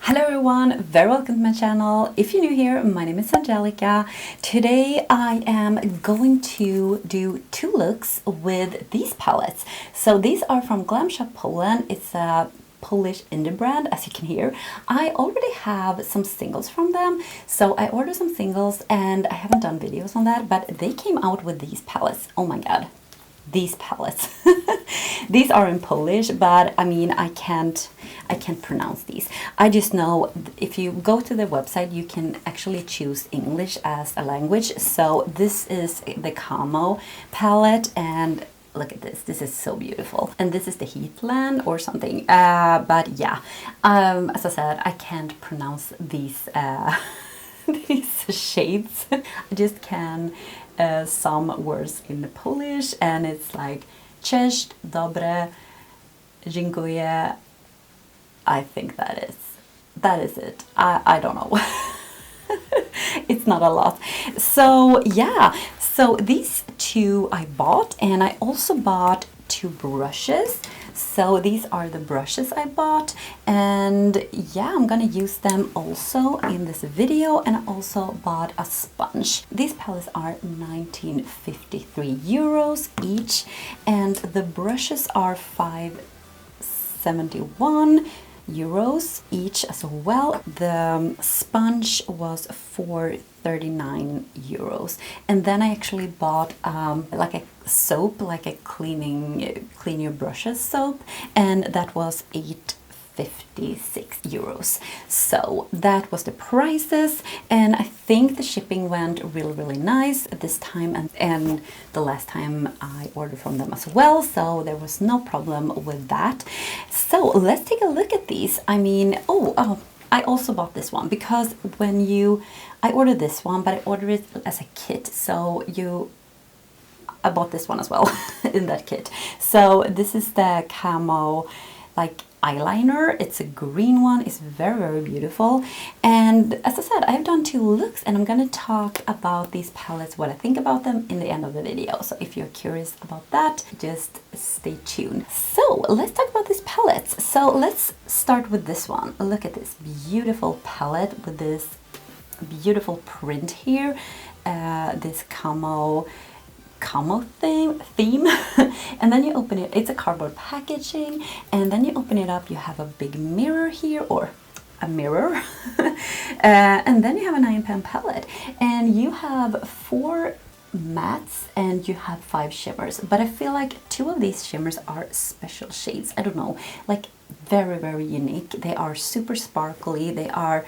Hello everyone, very welcome to my channel. If you're new here, my name is Angelica. Today I am going to do two looks with these palettes. So these are from Glam Shop Poland. It's a Polish indie brand, as you can hear. I already have some singles from them, so I ordered some singles and I haven't done videos on that, but they came out with these palettes. Oh my god, these palettes. These are in Polish, but I mean I can't pronounce these. I just know if you go to the website you can actually choose English as a language. So this is the Camo palette, and look at this. This is so beautiful. And this is the Heathland or something. But yeah, as I said, I can't pronounce these these shades. I just can some words in Polish, and it's like cześć, dobre, dziękuję. I think that is it. I don't know. It's not a lot. So yeah, so these two I bought, and I also bought two brushes. So these are the brushes I bought, and yeah, I'm gonna use them also in this video. And I also bought a sponge. These palettes are 1953 euros each, and the brushes are 571 euros each as well. The sponge was 439 euros, and then I actually bought like a soap, like a clean your brushes soap, and that was 856 euros. So that was the prices, and I think the shipping went really nice this time, and the last time I ordered from them as well, so there was no problem with that. So let's take a look at these. I mean, I also bought this one because I ordered this one, but I ordered it as a kit, so I bought this one as well in that kit. So this is the Camo like eyeliner. It's a green one. It's very beautiful, and as I said, I've done two looks, and I'm gonna talk about these palettes, what I think about them, in the end of the video. So if you're curious about that, just stay tuned. So let's talk about these palettes. So let's start with this one. Look at this beautiful palette with this beautiful print here, this camo theme. And then you open it, it's a cardboard packaging, and then you open it up, you have a big mirror here, or a mirror. And then you have a 9-pan palette, and you have 4 mattes and you have 5 shimmers, but I feel like 2 of these shimmers are special shades. I don't know, like very unique. They are super sparkly, they are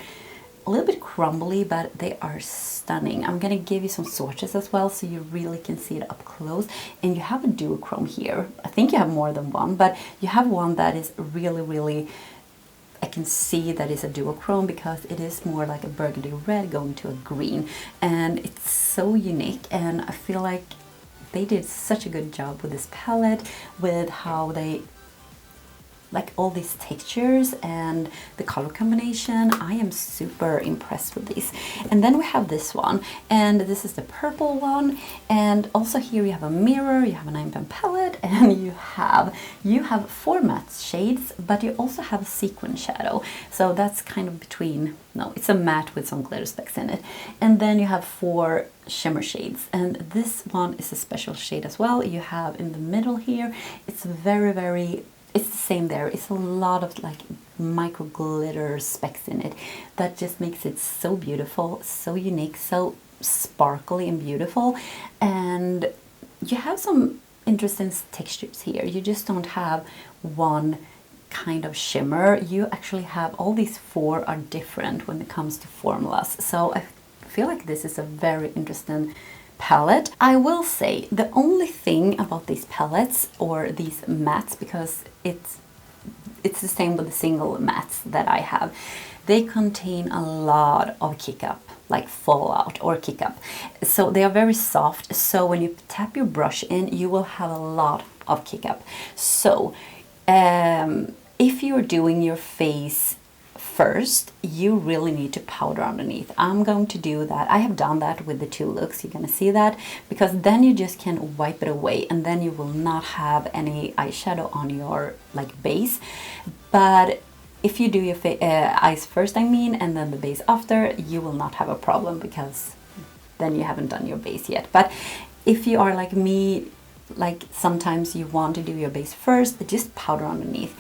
a little bit crumbly, but they are stunning. I'm gonna give you some swatches as well so you really can see it up close. And you have a duochrome here. I think you have more than one, but you have one that is really, I can see that is a duochrome because it is more like a burgundy red going to a green, and it's so unique. And I feel like they did such a good job with this palette, with how they like all these textures and the color combination. I am super impressed with these. And then we have this one, and this is the purple one, and also here you have a mirror, you have a 9-pan palette, and you have 4 matte shades, but you also have a sequin shadow. So that's kind of between, no, it's a matte with some glitter specks in it. And then you have 4 shimmer shades, and this one is a special shade as well. You have in the middle here, it's very it's the same there. It's a lot of like micro glitter specks in it that just makes it so beautiful, so unique, so sparkly and beautiful. And you have some interesting textures here. You just don't have one kind of shimmer. You actually have all these 4 are different when it comes to formulas. So I feel like this is a very interesting palette. I will say the only thing about these palettes or these mattes, because it's the same with the single mattes that I have, they contain a lot of kick up, like fallout or kick up. So they are very soft, so when you tap your brush in, you will have a lot of kick up. So if you're doing your face first, you really need to powder underneath. I'm going to do that. I have done that with the two looks. You're gonna see that, because then you just can wipe it away, and then you will not have any eyeshadow on your like base. But if you do your eyes first, I mean, and then the base after, you will not have a problem because then you haven't done your base yet. But if you are like me, like sometimes you want to do your base first, just powder underneath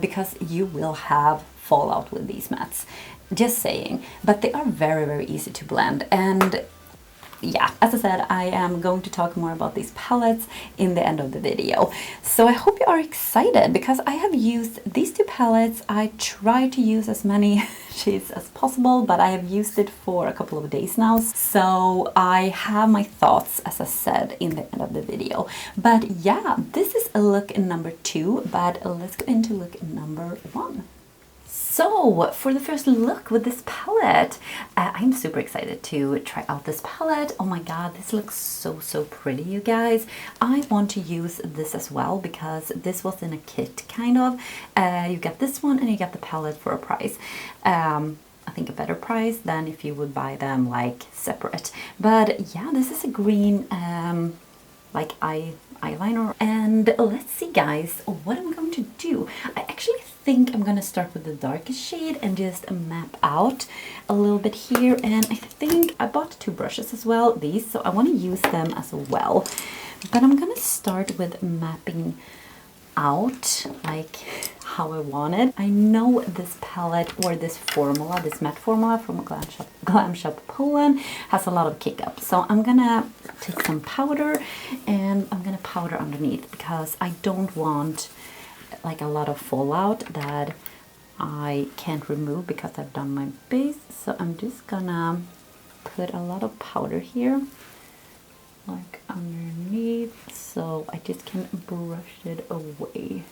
because you will have fallout with these mattes. Just saying. But they are very, very easy to blend. And yeah, as I said, I am going to talk more about these palettes in the end of the video. So I hope you are excited because I have used these two palettes. I try to use as many shades as possible, but I have used it for a couple of days now. So I have my thoughts, as I said, in the end of the video. But yeah, this is a look number 2, but let's go into look number 1. So, for the first look with this palette, I'm super excited to try out this palette. Oh my god, this looks so, so pretty, you guys. I want to use this as well because this was in a kit, kind of. You get this one and you get the palette for a price. I think a better price than if you would buy them like separate. But yeah, this is a green like eyeliner. And let's see, guys, what I'm going to do. I actually think I'm gonna start with the darkest shade and just map out a little bit here. And I think I bought 2 brushes as well, these, so I want to use them as well. But I'm gonna start with mapping out like how I want it. I know this palette or this formula, this matte formula from Glam Shop PL has a lot of kick up. So I'm gonna take some powder and I'm gonna powder underneath because I don't want like a lot of fallout that I can't remove because I've done my base. So I'm just gonna put a lot of powder here, like underneath, so I just can brush it away.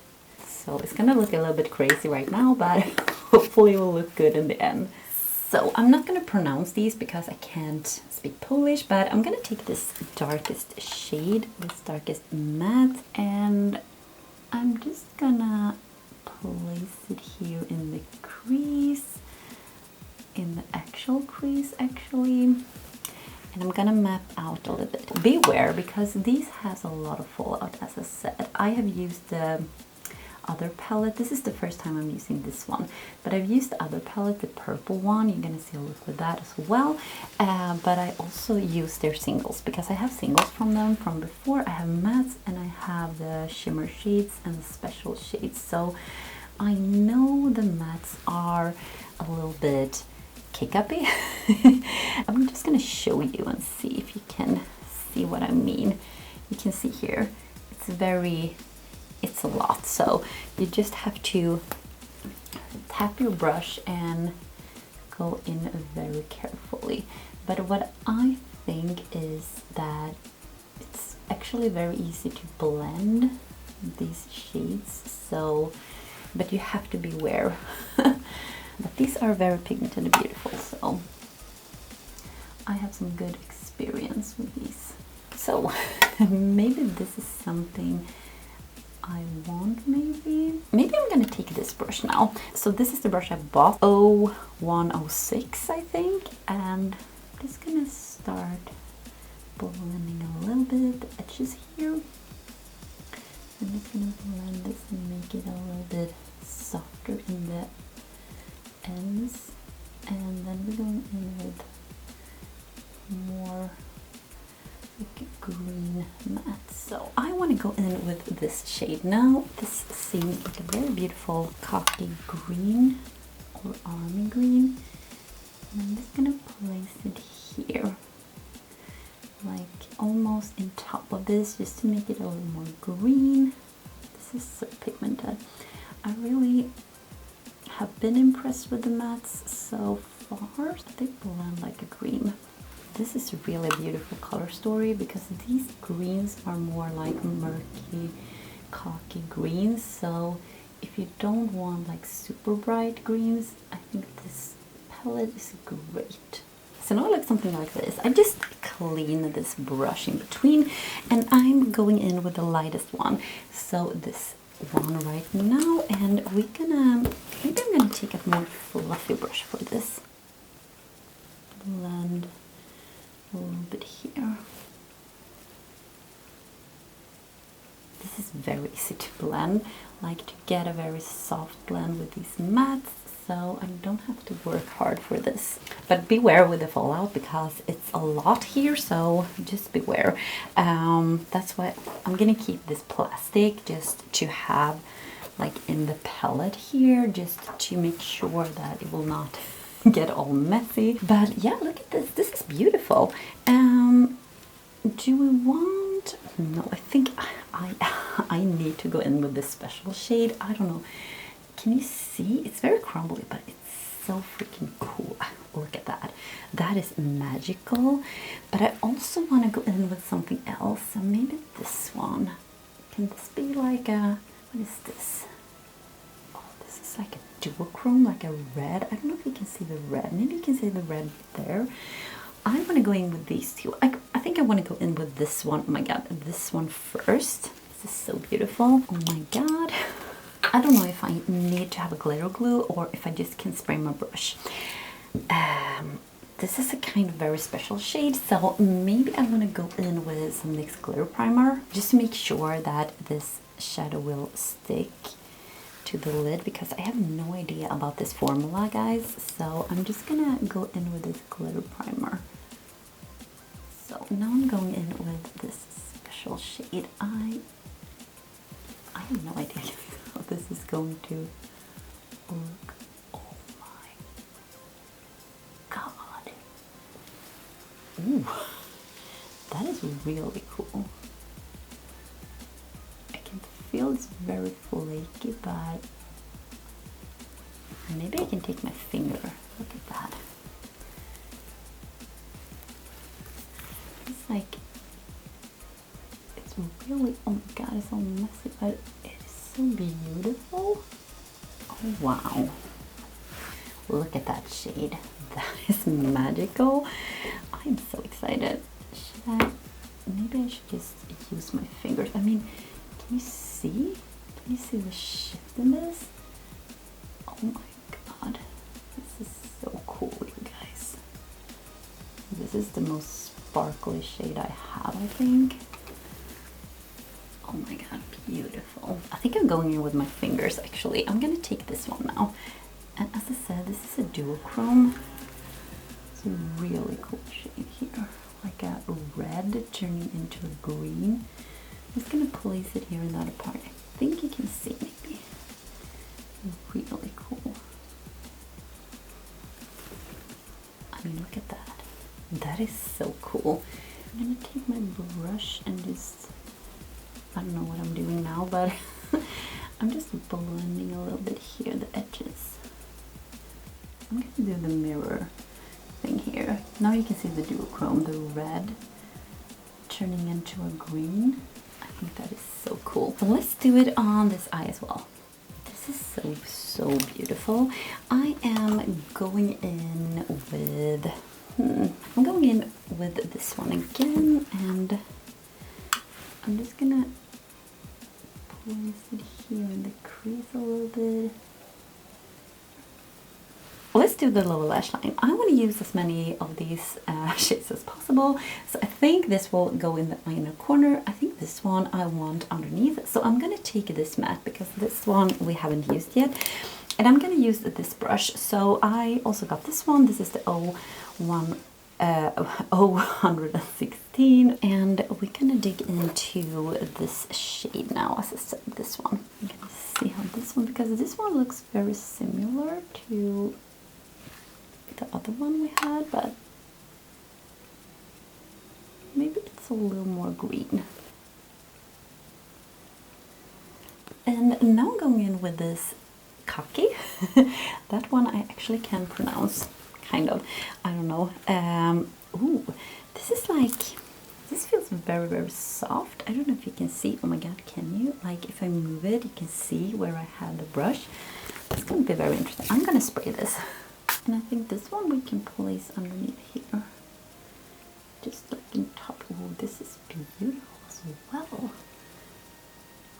So it's gonna look a little bit crazy right now, but hopefully it will look good in the end. So I'm not gonna pronounce these because I can't speak Polish, but I'm gonna take this darkest shade, this darkest matte, and I'm just gonna place it here in the crease, in the actual crease actually. And I'm gonna map out a little bit. Beware, because these has a lot of fallout, as I said. I have used the other palette. This is the first time I'm using this one, but I've used the other palette, the purple one. You're gonna see a look with that as well. But I also use their singles because I have singles from them from before. I have mattes and I have the shimmer shades and the special shades. So I know the mattes are a little bit kick-uppy. I'm just gonna show you and see if you can see what I mean. You can see here, it's a lot, so you just have to tap your brush and go in very carefully. But what I think is that it's actually very easy to blend these shades, so but you have to beware. But these are very pigmented and beautiful, so I have some good experience with these. So maybe this is something I want, maybe I'm gonna take this brush now. So this is the brush I bought, 0106 I think, and I'm just gonna start blending a little bit the edges here. I'm just gonna blend this and make it a little bit softer in the ends, and then we're going in with more like green matte. So I want to go in with this shade now. This seems like a very beautiful coffee green or army green, and I'm just gonna place it here, like almost in top of this, just to make it a little more green. This is so pigmented. I really have been impressed with the mattes so far. They blend like a cream. This is really a beautiful color story because these greens are more like murky, cocky greens. So if you don't want like super bright greens, I think this palette is great. So now I look something like this. I just clean this brush in between and I'm going in with the lightest one. So this one right now, and maybe I'm gonna take a more fluffy brush for this. Blend a little bit here. This is very easy to blend. like to get a very soft blend with these mattes, so I don't have to work hard for this. But beware with the fallout because it's a lot here, so just beware. That's why I'm gonna keep this plastic just to have like in the palette here, just to make sure that it will not get all messy. But yeah, look at this. This is beautiful. Do we want... No, I think I need to go in with this special shade. I don't know. Can you see? It's very crumbly, but it's so freaking cool. Look at that. That is magical. But I also want to go in with something else. So maybe this one. Can this be like a... What is this? Oh, this is like a duochrome, like a red. I don't know if you can see the red. Maybe you can see the red there. I want to go in with these two. I think I want to go in with this one. Oh my god, this one first. This is so beautiful. Oh my god. I don't know if I need to have a glitter glue or if I just can spray my brush. This is a kind of very special shade, so maybe I want to go in with some NYX glitter primer just to make sure that this shadow will stick to the lid, because I have no idea about this formula, guys. So I'm just gonna go in with this glitter primer. So now I'm going in with this special shade. I have no idea how this is going to look. Oh my god. Ooh, that is really cool. Feels very flaky, but maybe I can take my finger. Look at that. It's like, it's really, oh my god, it's all messy, but it's so beautiful. Oh wow. Look at that shade. That is magical. I'm so excited. Maybe I should just use my fingers. I mean, can you see? Can you see the shift in this? Oh my god. This is so cool, you guys. This is the most sparkly shade I have, I think. Oh my god, beautiful. I think I'm going in with my fingers, actually. I'm gonna take this one now. And as I said, this is a duochrome. It's a really cool shade here. Like a red turning into a green. I'm just gonna place it here in that part. I think you can see maybe. Really cool. I mean, look at that. That is so cool. I'm gonna take my brush and just, I don't know what I'm doing now, but I'm just blending a little bit here, the edges. I'm gonna do the mirror thing here. Now you can see the duochrome, the red turning into a green. I think that is so cool. So let's do it on this eye as well. This is so beautiful. I am going in with I'm going in with this one again, and I'm just gonna place it here in the crease a little bit. Let's do the lower lash line. I want to use as many of these shades as possible. So I think this will go in the inner corner. I think this one I want underneath. So I'm going to take this matte because this one we haven't used yet. And I'm going to use this brush. So I also got this one. This is the 016. And we're going to dig into this shade now. As I said, this one. I'm going to see how this one, because this one looks very similar to the other one we had, but maybe it's a little more green. And now I'm going in with this Kaki. That one I actually can pronounce, kind of. I don't know. Ooh, this is like, this feels very soft. I don't know if you can see. Oh my god, can you? Like if I move it, you can see where I have the brush. It's going to be very interesting. I'm going to spray this. And I think this one we can place underneath here. Just like in top. Oh, this is beautiful as well.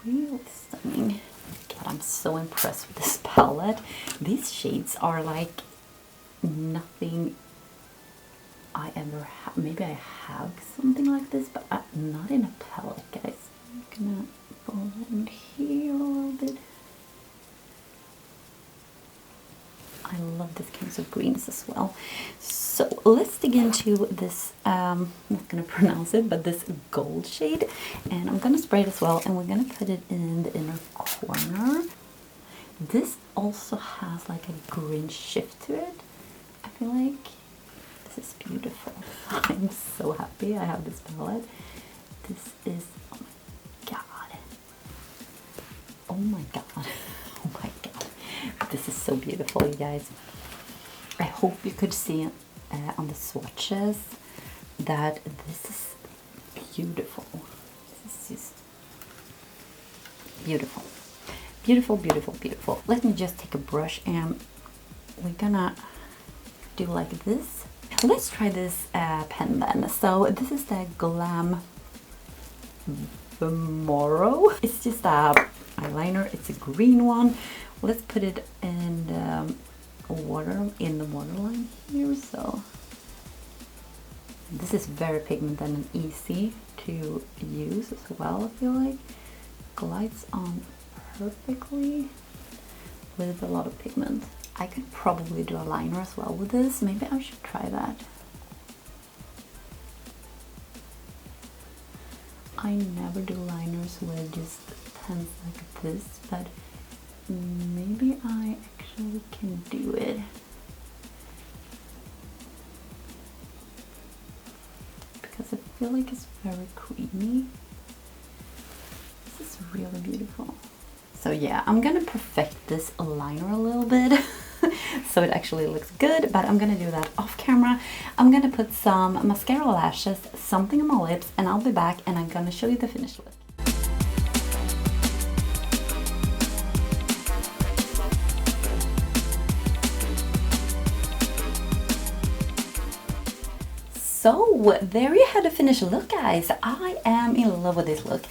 Really stunning. God, I'm so impressed with this palette. These shades are like nothing I ever have. Maybe I have something like this, but not in a palette, guys. I'm gonna blend here a little bit. I love this kinds of greens as well. So let's dig into this, I'm not gonna pronounce it, but this gold shade. And I'm gonna spray it as well, and we're gonna put it in the inner corner. This also has like a green shift to it. I feel like this is beautiful. I'm so happy I have this palette. This is, oh my god. Oh my god. Oh my god. This is so beautiful, you guys. I hope you could see on the swatches that this is beautiful. This is just beautiful. Beautiful, beautiful, beautiful. Let me just take a brush and we're gonna do like this. Let's try this pen then. So this is the Glam Moro. It's just a eyeliner. It's a green one. Let's put it in the waterline here. So this is very pigmented and easy to use as well. I feel like glides on perfectly with a lot of pigment. I could probably do a liner as well with this. Maybe I should try that. I never do liners with just pens like this, but maybe I actually can do it. Because I feel like it's very creamy. This is really beautiful. So yeah, I'm gonna perfect this liner a little bit so it actually looks good, but I'm gonna do that off camera. I'm gonna put some mascara lashes, something on my lips, and I'll be back and I'm gonna show you the finished look. So there you had the finished look, guys. I am in love with this look.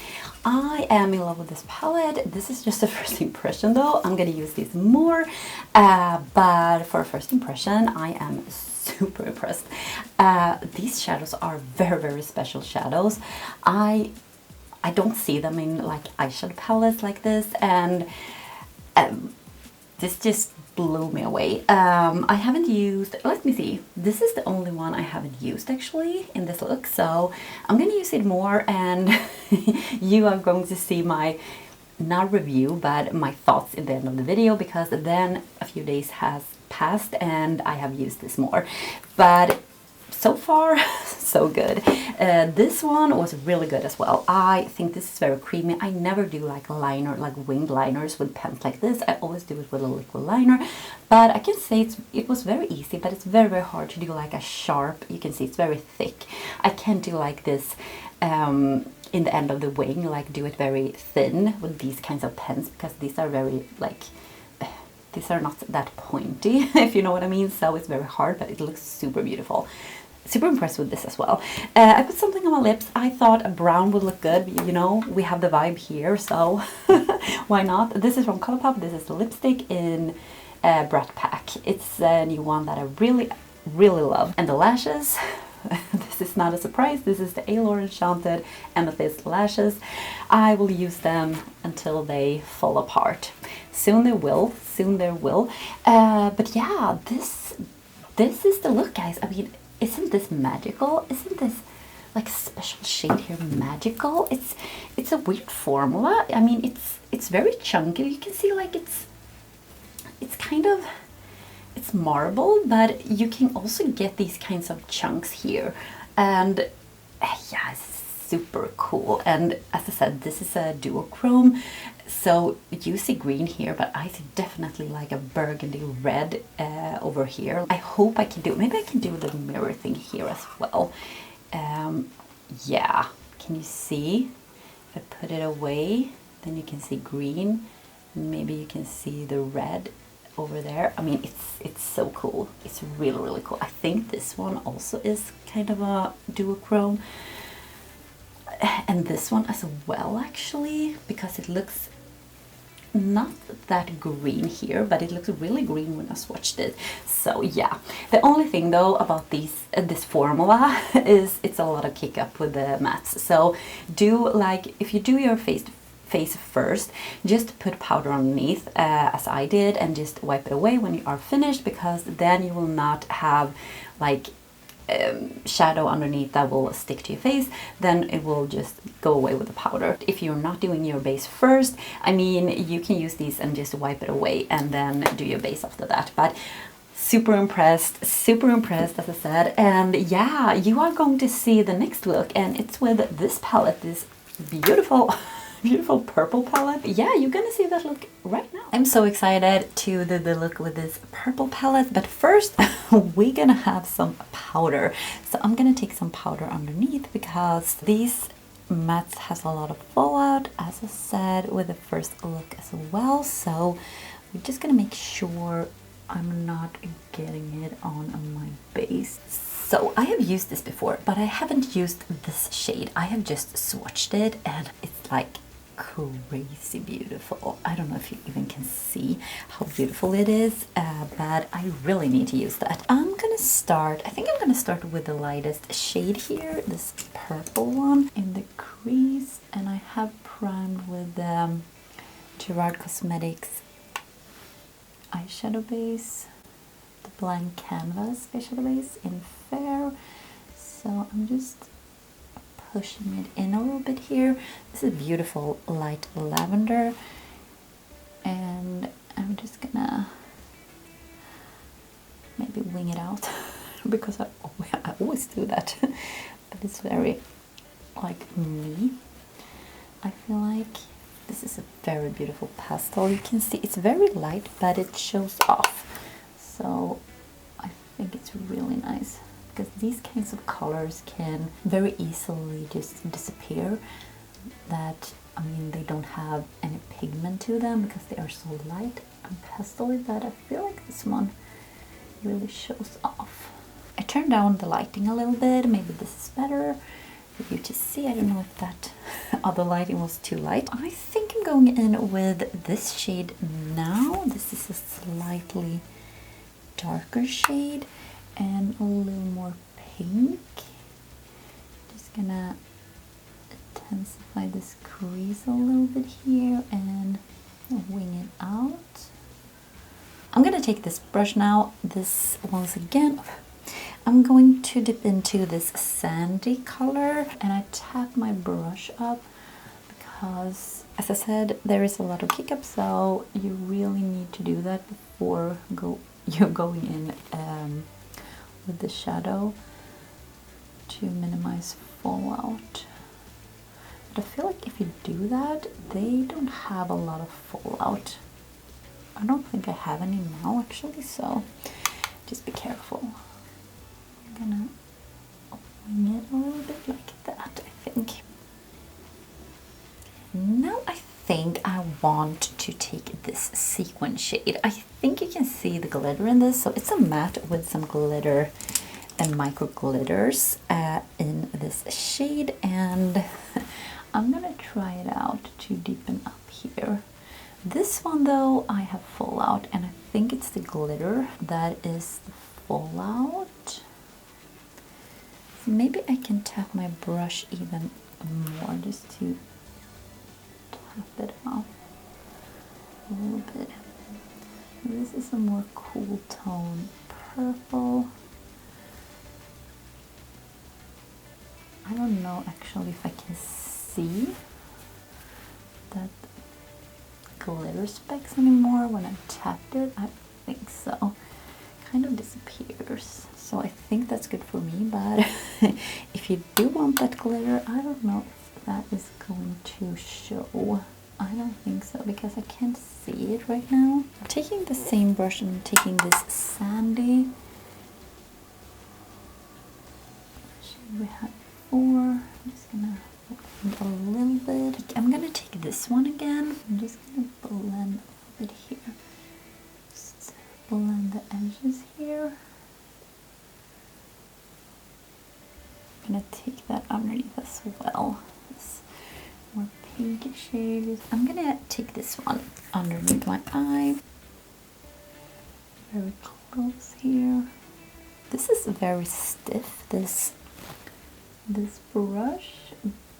I am in love with this palette. This is just a first impression though. I'm gonna use this more, but for a first impression, I am super impressed. These shadows are very, very special shadows. I don't see them in like eyeshadow palettes like this, and this just blew me away. I haven't used, let me see, this is the only one I haven't used actually in this look, so I'm gonna use it more, and you are going to see my, not review, but my thoughts at the end of the video, because then a few days has passed and I have used this more. But so far, so good. This one was really good as well. I think this is very creamy. I never do like a liner, like winged liners with pens like this. I always do it with a liquid liner. But I can say it was very easy, but it's very, very hard to do like a sharp, you can see it's very thick. I can't do like this in the end of the wing, like do it very thin with these kinds of pens, because these are very like, these are not that pointy, if you know what I mean. So it's very hard, but it looks super beautiful. Super impressed with this as well. I put something on my lips. I thought a brown would look good. You know, we have the vibe here, so why not? This is from Colourpop. This is the lipstick in Brat Pack. It's a new one that I really, really love. And the lashes, this is not a surprise. This is the Eylure Enchanted Amethyst lashes. I will use them until they fall apart. Soon they will. Soon they will. But yeah, this is the look, guys. I mean, isn't this magical? Isn't this like special shade here magical? It's a weird formula. I mean, it's very chunky. You can see like it's kind of, it's marble, but you can also get these kinds of chunks here, and yeah, it's super cool. And as I said, this is a duochrome, so you see green here, but I see definitely like a burgundy red over here. I hope I can do, maybe I can do the mirror thing here as well. Yeah, can you see? If I put it away, then you can see green. Maybe you can see the red over there. I mean, it's so cool. It's really, really cool. I think this one also is kind of a duochrome. And this one as well, actually, because it looks not that green here, but it looks really green when I swatched it. So yeah, the only thing though about these this formula is it's a lot of kick up with the mattes. So do like, if you do your face first, just put powder underneath as I did, and just wipe it away when you are finished, because then you will not have like shadow underneath that will stick to your face. Then it will just go away with the powder. If you're not doing your base first, I mean, you can use these and just wipe it away and then do your base after that. But super impressed as I said. And yeah, you are going to see the next look, and it's with this palette, this beautiful beautiful purple palette. Yeah, you're gonna see that look right now. I'm so excited to do the look with this purple palette, but first we're gonna have some powder. So I'm gonna take some powder underneath, because these mattes has a lot of fallout, as I said, with the first look as well. So we're just gonna make sure I'm not getting it on my base. So I have used this before, but I haven't used this shade. I have just swatched it, and it's like crazy beautiful. I don't know if you even can see how beautiful it is, but I really need to use that. I think I'm gonna start with the lightest shade here, this purple one in the crease, and I have primed with Gerard Cosmetics eyeshadow base, the blank canvas eyeshadow base in Fair. So I'm just pushing it in a little bit here. This is beautiful light lavender, and I'm just gonna maybe wing it out because I always do that, but it's very like me. I feel like this is a very beautiful pastel. You can see it's very light, but it shows off, so I think it's really nice, because these kinds of colors can very easily just disappear. That, I mean, they don't have any pigment to them because they are so light and pastel-y, but I feel like this one really shows off. I turned down the lighting a little bit. Maybe this is better for you to see. I don't know if that other lighting was too light. I think I'm going in with this shade now. This is a slightly darker shade and a little more pink. Just gonna intensify this crease a little bit here and wing it out. I'm gonna take this brush now. This, once again, I'm going to dip into this sandy color, and I tap my brush up because, as I said, there is a lot of kick up, so you really need to do that before you're going in with the shadow to minimize fallout. But I feel like if you do that, they don't have a lot of fallout. I don't think I have any now actually, so just be careful. I'm gonna wing it a little bit like that, I think. Now I think I want to take this sequin shade. I think you can see the glitter in this. So it's a matte with some glitter and micro glitters in this shade, and I'm gonna try it out to deepen up here. This one though, I have fallout, and I think it's the glitter that is the fallout. So maybe I can tap my brush even more just to tap it off a little bit. This is a more cool tone purple. I don't know actually if I can see that glitter specks anymore when I tapped it. I think so. Kind of disappears. So I think that's good for me, but if you do want that glitter, I don't know if that is going to show. I don't think so because I can't see it right now. I'm taking the same brush and I'm taking this sandy shade we had before. I'm just gonna blend a little bit. I'm gonna take this one again. I'm just gonna blend a little bit here. Just blend the edges here. I'm gonna take that underneath as well. This more pinky shade. I'm gonna take this one underneath my eye. Very close here. This is very stiff, this brush,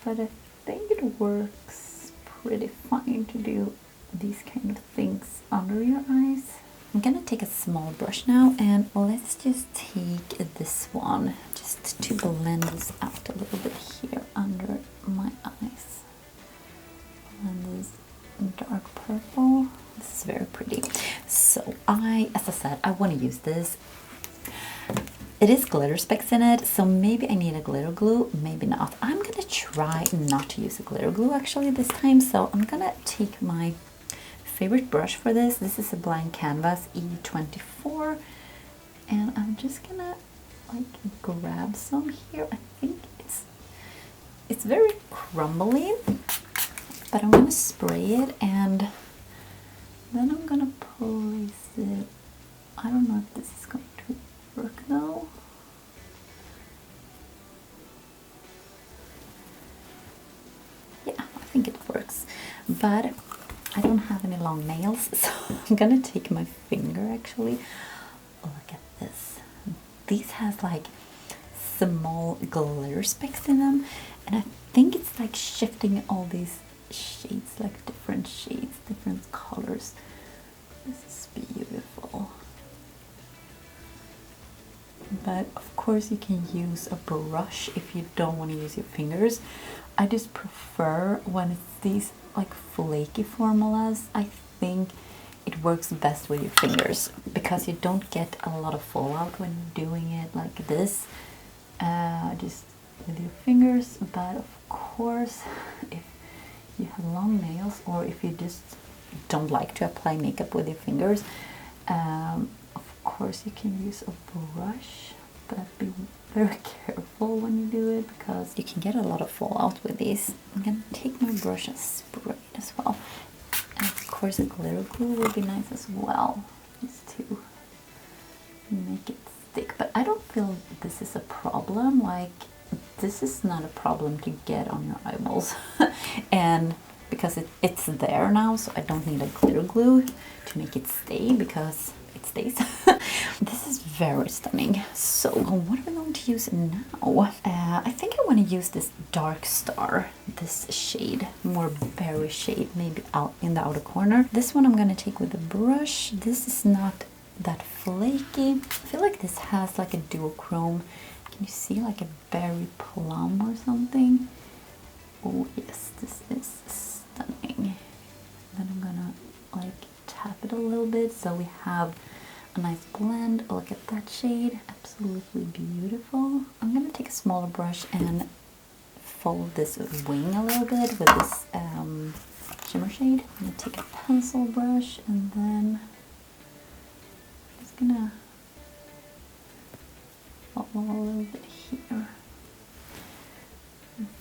but I think it works pretty fine to do these kind of things under your eyes. I'm gonna take a small brush now, and let's just take this one just to blend this out a little bit here under my eyes. Blend this dark purple. This is very pretty. So as I said, I want to use this. It is glitter specks in it, so maybe I need a glitter glue, maybe not. I'm gonna try not to use a glitter glue actually this time, so I'm gonna take my favorite brush for this. This is a blank canvas E24, and I'm just gonna like grab some here. I think it's very crumbly, but I'm gonna spray it, and then I'm gonna place it. I don't know if this is going to work though. Yeah, I think it works, but I don't have any long nails, so I'm gonna take my finger actually. Look at this. These has like small glitter specks in them, and I think it's like shifting all these shades, like different shades, different colors. This is beautiful. But of course you can use a brush if you don't want to use your fingers. I just prefer when it's these like flaky formulas. I think it works best with your fingers because you don't get a lot of fallout when you're doing it like this, just with your fingers. But of course, if you have long nails, or if you just don't like to apply makeup with your fingers, of course you can use a brush, but be very careful when you do it because you can get a lot of fallout with these. I'm gonna take my brush and spray it as well, and of course a glitter glue will be nice as well, just to make it stick. But I don't feel this is a problem. Like, this is not a problem to get on your eyeballs and because it's there now, so I don't need a glitter glue to make it stay, because it stays. This is very stunning. So what are we going to use now? I think I want to use this Dark Star, this shade, more berry shade, maybe out in the outer corner. This one I'm going to take with a brush. This is not that flaky. I feel like this has like a duochrome. Can you see like a berry plum or something? Oh yes, this is stunning. Then I'm gonna like tap it a little bit so we have a nice blend. Look at that shade, absolutely beautiful. I'm gonna take a smaller brush and fold this wing a little bit with this shimmer shade. I'm gonna take a pencil brush and then I'm just gonna follow a little bit here.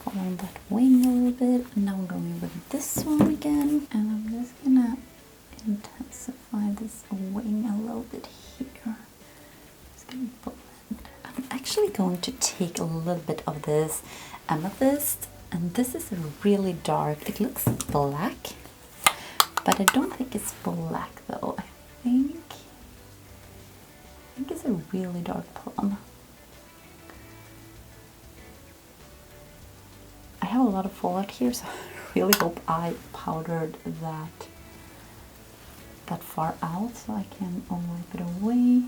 Following that wing a little bit, and now I'm going with this one again, and I'm just gonna intensify this wing a little bit here. Just gonna blend. I'm actually going to take a little bit of this Amethyst, and this is a really dark, it looks black, but I don't think it's black though. I think it's a really dark plum. I have a lot of fallout here, so I really hope I powdered that far out so I can wipe it away.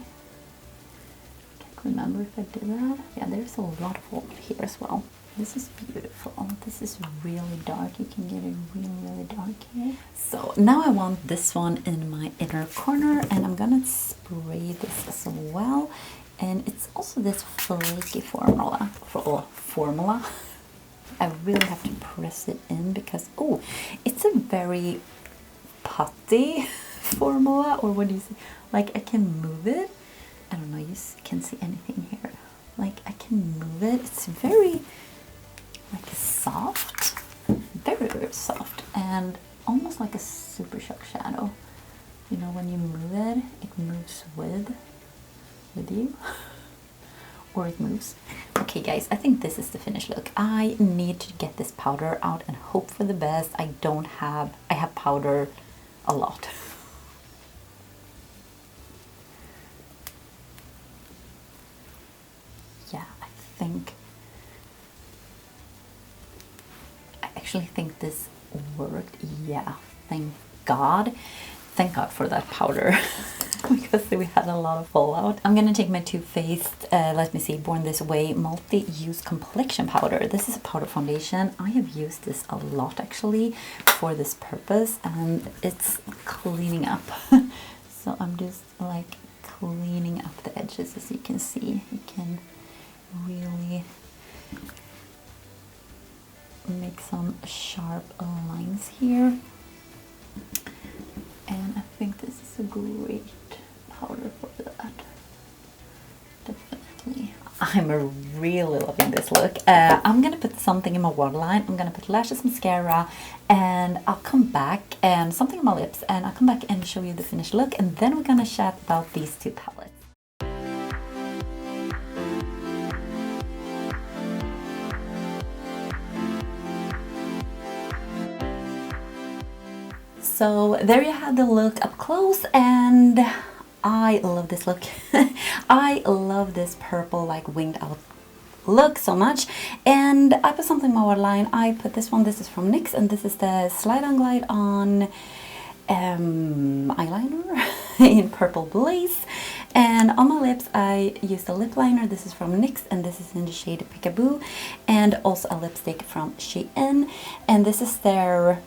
Can't remember if I did that. Yeah, there's a lot of fallout here as well. This is beautiful. This is really dark. You can get it really dark here. So now I want this one in my inner corner, and I'm gonna spray this as well. And it's also this flaky formula. I really have to press it in because, oh, it's a very putty formula, or what do you say? Like, I can move it. I don't know, you can't see anything here. Like, I can move it. It's very, like, soft. Very soft. And almost like a super shock shadow. You know, when you move it, it moves with you. Or it moves. Okay guys, I think this is the finished look. I need to get this powder out and hope for the best. I have powder a lot. Yeah, I actually think this worked. Yeah, thank God. Thank God for that powder. Because we had a lot of fallout. I'm gonna take my Too Faced, let me see, Born This Way multi-use complexion powder. This is a powder foundation. I have used this a lot actually for this purpose, and it's cleaning up. So I'm just like cleaning up the edges. As you can see, you can really make some sharp lines here. And I think this is a great powder for that. Definitely. I'm really loving this look. I'm gonna put something in my waterline. I'm gonna put lashes, mascara, and I'll come back and something on my lips, and I'll come back and show you the finished look, and then we're gonna chat about these two palettes. So there you have the look up close, and I love this look. I love this purple like winged out look so much. And I put something in my waterline. I put this one. This is from NYX, and this is the Slide on Glide on eyeliner in Purple Blaze. And on my lips I used a lip liner. This is from NYX, and this is in the shade Peekaboo, and also a lipstick from Shein, and this is their,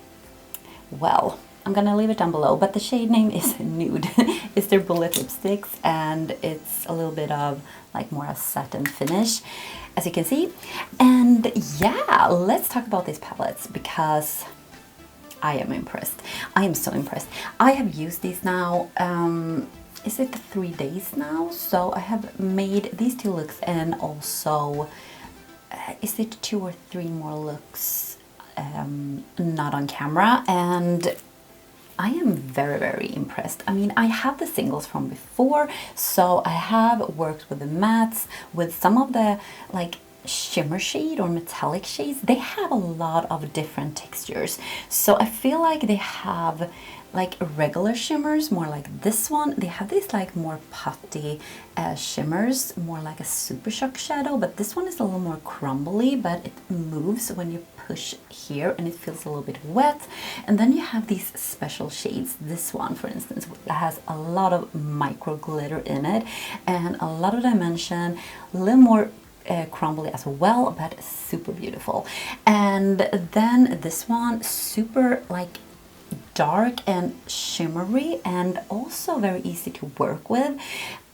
well, I'm gonna leave it down below, but the shade name is Nude. It's their bullet lipsticks, and it's a little bit of like more a satin finish, as you can see. And yeah, let's talk about these palettes, because I am impressed. I am so impressed. I have used these now, is it 3 days now? So I have made these two looks, and also, is it 2 or 3 more looks not on camera, and I am very, very impressed. I mean, I have the singles from before, so I have worked with the mattes, with some of the like shimmer shade or metallic shades. They have a lot of different textures, so I feel like they have like regular shimmers, more like this one. They have these like more putty shimmers, more like a Super Shock shadow, but this one is a little more crumbly, but it moves when you push here, and it feels a little bit wet. And then you have these special shades. This one, for instance, has a lot of micro glitter in it, and a lot of dimension, a little more crumbly as well, but super beautiful. And then this one, super like dark and shimmery, and also very easy to work with.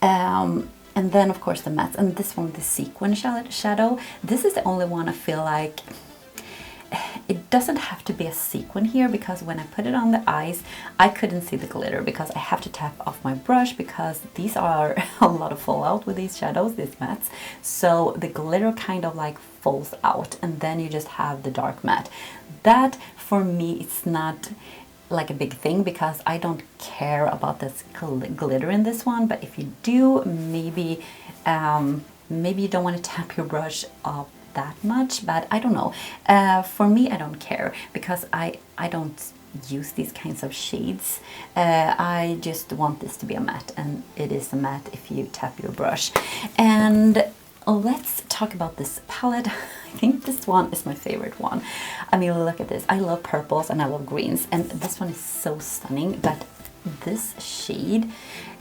And then of course the mattes, and this one, the sequin shadow. This is the only one I feel like it doesn't have to be a sequin here, because when I put it on the eyes I couldn't see the glitter, because I have to tap off my brush, because these are a lot of fallout with these shadows, these mattes, so the glitter kind of like falls out, and then you just have the dark matte. That for me, it's not like a big thing, because I don't care about this glitter in this one. But if you do, maybe maybe you don't want to tap your brush up that much, but I don't know. For me, I don't care, because I don't use these kinds of shades. I just want this to be a matte, and it is a matte if you tap your brush. And let's talk about this palette. I think this one is my favorite one. I mean, look at this. I love purples and I love greens, and this one is so stunning, but this shade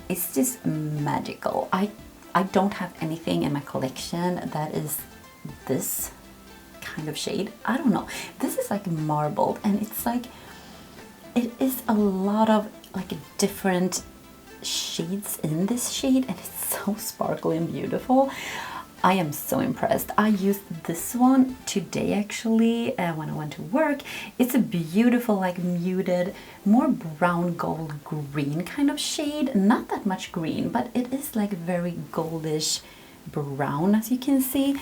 is just magical. I don't have anything in my collection that is this kind of shade. I don't know. This is like marbled, and it's like, it is a lot of like different shades in this shade, and it's so sparkly and beautiful. I am so impressed. I used this one today actually when I went to work. It's a beautiful like muted, more brown gold green kind of shade. Not that much green, but it is like very goldish brown, as you can see.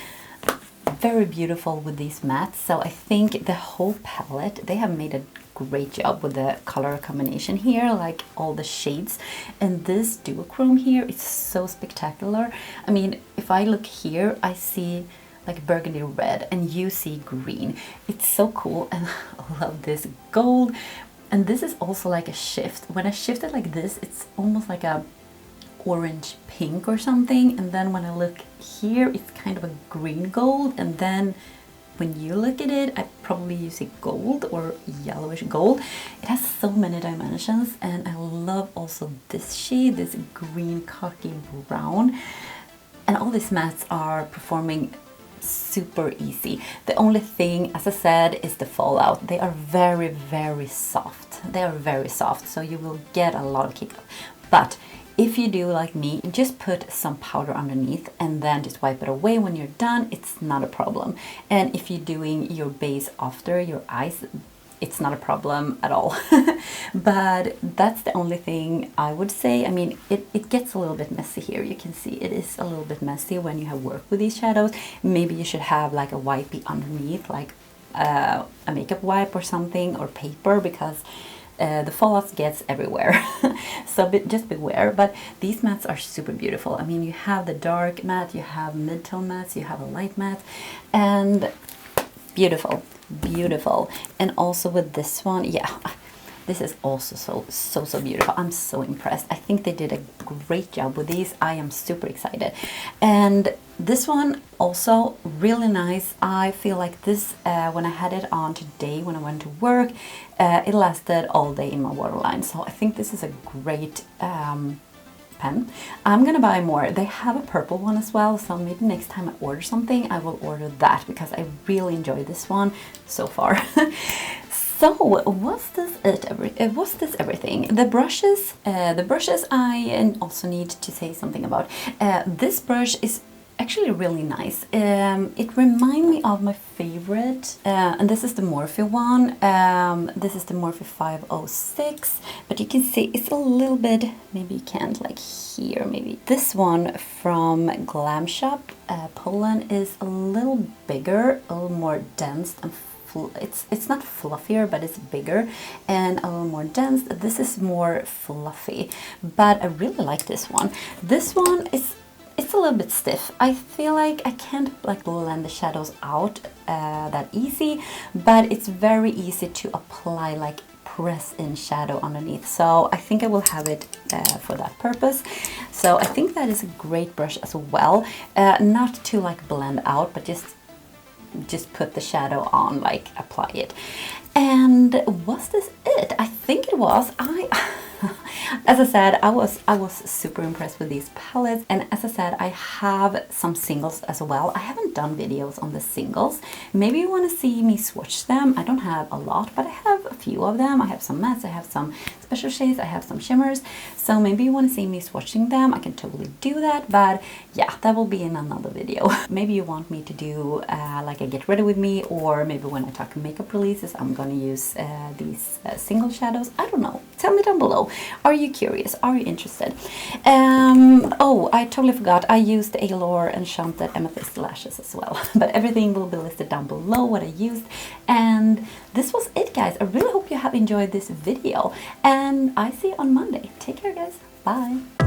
Very beautiful with these mattes. So I think the whole palette, they have made a great job with the color combination here, like all the shades. And this duochrome here, it's so spectacular. I mean, if I look here, I see like burgundy red, and you see green. It's so cool, and I love this gold. And this is also like a shift. When I shift it like this, it's almost like a orange pink or something, and then when I look here, it's kind of a green gold, and then when you look at it, I probably use a gold or yellowish gold. It has so many dimensions, and I love also this shade, this green cocky brown. And all these mattes are performing super easy. The only thing, as I said, is the fallout. They are very, very soft. They are very soft, so you will get a lot of kick. But if you do like me, just put some powder underneath and then just wipe it away when you're done. It's not a problem. And if you're doing your base after your eyes, it's not a problem at all. But that's the only thing I would say. I mean, it gets a little bit messy here. You can see it is a little bit messy when you have worked with these shadows. Maybe you should have like a wipey underneath, like a makeup wipe or something, or paper, because the fallout gets everywhere. So just beware. But these mattes are super beautiful. I mean, you have the dark matte, you have mid-tone mattes, you have a light matte, and beautiful, beautiful. And also with this one, yeah, this is also so beautiful. I'm so impressed. I think they did a great job with these. I am super excited. And this one also really nice. I feel like this, when I had it on today when I went to work, it lasted all day in my waterline. So I think this is a great pen. I'm gonna buy more. They have a purple one as well, so maybe next time I order something, I will order that, because I really enjoy this one so far. So was this everything? The brushes I also need to say something about. This brush is actually really nice. It reminds me of my favorite, and this is the Morphe one. This is the Morphe 506, but you can see it's a little bit, maybe you can't, like here maybe. This one from Glam Shop Poland is a little bigger, a little more dense, and it's not fluffier, but it's bigger and a little more dense. This is more fluffy, but I really like this one. This one is, it's a little bit stiff. I feel like I can't like blend the shadows out that easy, but it's very easy to apply, like press in shadow underneath. So I think I will have it for that purpose. So I think that is a great brush as well. Not to like blend out, but just put the shadow on, like apply it. And was this it? I think it was. As I said, I was super impressed with these palettes, and as I said, I have some singles as well. I haven't done videos on the singles. Maybe you want to see me swatch them. I don't have a lot, but I have a few of them. I have some mattes, I have some special shades, I have some shimmers. So maybe you want to see me swatching them. I can totally do that, but yeah, that will be in another video. Maybe you want me to do like a get ready with me, or maybe when I talk makeup releases, I'm gonna use these single shadows. I don't know. Tell me down below. Are you curious? Are you interested? Oh, I totally forgot. I used the Eylure Enchanted Amethyst lashes as well. But everything will be listed down below, what I used. And this was it, guys. I really hope you have enjoyed this video. And I see you on Monday. Take care, guys. Bye.